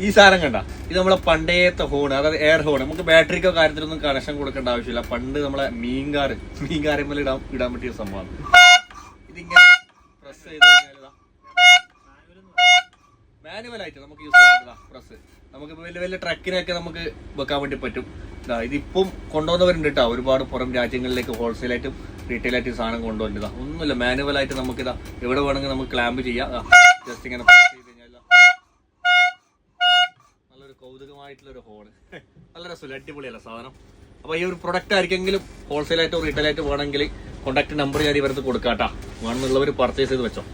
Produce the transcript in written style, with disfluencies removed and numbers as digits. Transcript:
ഈ സാധനം കണ്ട, ഇത് നമ്മളെ പണ്ടേത്തെ ഹോൺ, അതായത് എയർ ഹോൺ. നമുക്ക് ബാറ്ററിക്കോ കാര്യത്തിലൊന്നും കണക്ഷൻ കൊടുക്കേണ്ട ആവശ്യമില്ല. പണ്ട് നമ്മളെ മീൻകാരമ്മൽ ഇടാൻ പറ്റിയ സംഭവമാണ്. ഇതിങ്ങനെ പ്രസ് ചെയ്ത് കഴിഞ്ഞാൽ മാനുവലായിട്ട് നമുക്ക് യൂസ് ചെയ്യാൻ പ്രസ്. നമുക്ക് വലിയ വലിയ ട്രക്കിനൊക്കെ നമുക്ക് വെക്കാൻ വേണ്ടി പറ്റും. ഇതിപ്പം കൊണ്ടുവന്നവരുണ്ട് കേട്ടോ, ഒരുപാട് പുറം രാജ്യങ്ങളിലേക്ക് ഹോൾസെയിലായിട്ടും റീറ്റെയിലായിട്ടും സാധനം കൊണ്ടുവന്നതാ. ഒന്നുമില്ല, മാനുവലായിട്ട് നമുക്കിതാ എവിടെ വേണമെങ്കിൽ നമുക്ക് ക്ലാമ്പ് ചെയ്യാം. ജസ്റ്റ് ഇങ്ങനെ പ്രസ് ചെയ്ത് കഴിഞ്ഞാൽ നല്ലൊരു കൗതുകമായിട്ടുള്ളൊരു ഹോണ്. നല്ല രസമില്ല, അടിപൊളിയല്ല സാധനം. അപ്പോൾ ഈ ഒരു പ്രൊഡക്റ്റ് ആയിരിക്കെങ്കിലും ഹോൾസെയിലായിട്ടോ റീറ്റെയിലായിട്ടോ വേണമെങ്കിൽ കോൺടാക്ട് നമ്പർ ഞാൻ ഇവർക്ക് കൊടുക്കാട്ടാ. വേണമെന്നുള്ളവർ പർച്ചേസ് ചെയ്ത് വെച്ചോ.